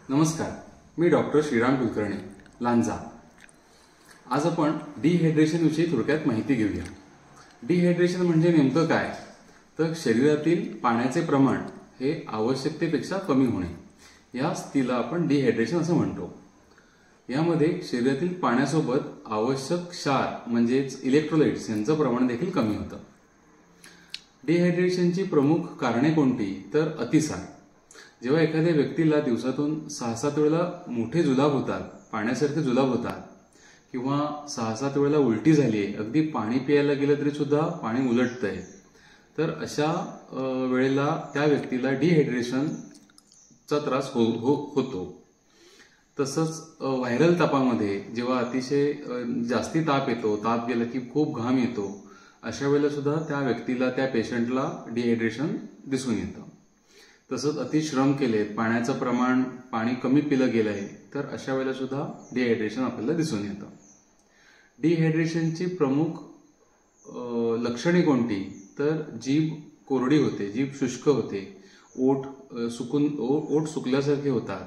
नमस्कार, मी डॉक्टर श्रीराम कुलकर्णी, लांजा। आज आपण डिहायड्रेशन विषयी थोडक्यात माहिती घेऊया। डिहायड्रेशन म्हणजे नेमकं काय, तर शरीरातील पाण्याचे प्रमाण हे आवश्यकतेपेक्षा कमी होणे, या स्थितीला आपण डिहायड्रेशन असं म्हणतो। यामध्ये शरीरातील पाण्यासोबत आवश्यक क्षार म्हणजेच इलेक्ट्रोलाइट्स यांचं प्रमाण देखील कमी होतं। डिहायड्रेशनची प्रमुख कारणे कोणती, तर अतिसार। जेव्हा एखाद्या व्यक्तीला दिवसातून 6-7 वेळा मोठे जुलाब होतात, पाण्यासारखे जुलाब होतात, किंवा 6-7 वेळा उलटी झाली आहे, अगदी पाणी प्यायला गेलं तरी सुद्धा पाणी उलटतंय, तर अशा वेळेला त्या व्यक्तीला डिहायड्रेशनचा त्रास होतो। तसंच व्हायरल तापामध्ये जेव्हा अतिशय जास्ती ताप येतो, ताप गेला की खूप घाम येतो, अशा वेळेला सुद्धा त्या व्यक्तीला, त्या पेशंटला डिहायड्रेशन दिसून येतं। तसंच अतिश्रम केले, पाण्याचं प्रमाण, पाणी कमी पिलं गेलंय, तर अशा वेळेला सुद्धा डिहायड्रेशन आपल्याला दिसून येतं। डिहायड्रेशनची प्रमुख लक्षणे कोणती, तर जीभ कोरडी होते, जीभ शुष्क होते, ओठ सुकल्यासारखे होतात,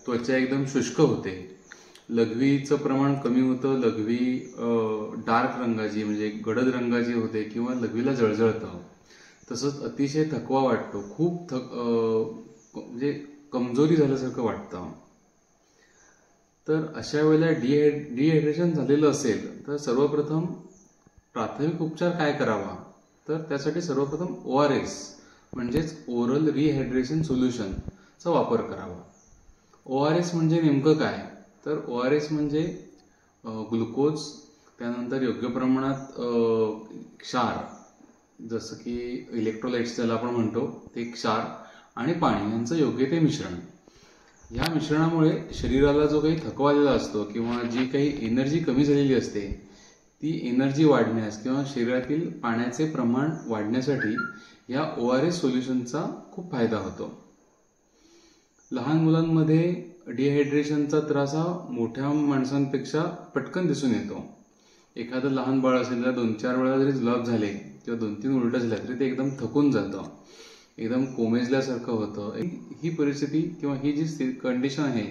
त्वचा एकदम शुष्क होते, लघवीचं प्रमाण कमी होतं, लघवी डार्क रंगाची म्हणजे गडद रंगाची होते किंवा लघवीला जळजळतं। तसंच अतिशय थकवा वाटतो, खूप म्हणजे कमजोरी झाल्यासारखं वाटतं। तर अशा वेळेला डिहायड्रेशन झालेलं असेल तर सर्वप्रथम प्राथमिक उपचार काय करावा, तर त्यासाठी सर्वप्रथम ORS म्हणजेच ओरल रिहायड्रेशन सोल्युशनचा वापर करावा। ORS म्हणजे नेमकं काय, तर ORS म्हणजे ग्लुकोज, त्यानंतर योग्य प्रमाणात क्षार, जसं की इलेक्ट्रोलाइट्स ज्याला आपण म्हणतो ते, क्षार आणि पाणी यांचं योग्य ते मिश्रण। या मिश्रणामुळे शरीराला जो काही थकवा आलेला असतो किंवा जी काही एनर्जी कमी झालेली असते, ती एनर्जी वाढण्यास किंवा शरीरातील पाण्याचे प्रमाण वाढण्यासाठी या ORS सोल्युशनचा खूप फायदा होतो। लहान मुलांमध्ये डिहायड्रेशनचा त्रास हा मोठ्या माणसांपेक्षा पटकन दिसून येतो। एखादं लहान बाळ असेल तर 2-4 वेळा जरी जुलाब झाले किंवा 2-3 उलट्या झाल्या तरी ते एकदम थकून जातं, एकदम कोमेजल्यासारखं होतं। ही परिस्थिती किंवा ही जी कंडिशन आहे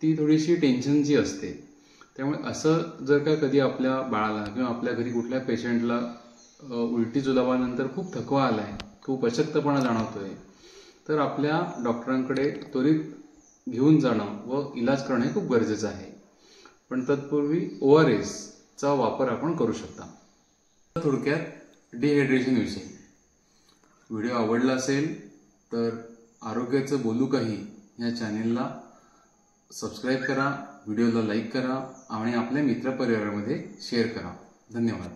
ती थोडीशी टेन्शनची असते। त्यामुळे असं जर का कधी आपल्या बाळाला किंवा आपल्या घरी कुठल्या पेशंटला उलटी जुलाबानंतर खूप थकवा आलाय, खूप अशक्तपणा जाणवतोय, तर आपल्या डॉक्टरांकडे त्वरित घेऊन जाणं व इलाज करणं खूप गरजेचं आहे। पण तत्पूर्वी ORS चा वापर आपण करू शकता। थोडक्यात डिहायड्रेशन विषयी व्हिडिओ आवडला असेल तर आरोग्याचं बोलू काही या चॅनेलला सबस्क्राईब करा, व्हिडिओला लाईक करा आणि आपल्या मित्रपरिवारामध्ये शेअर करा। धन्यवाद।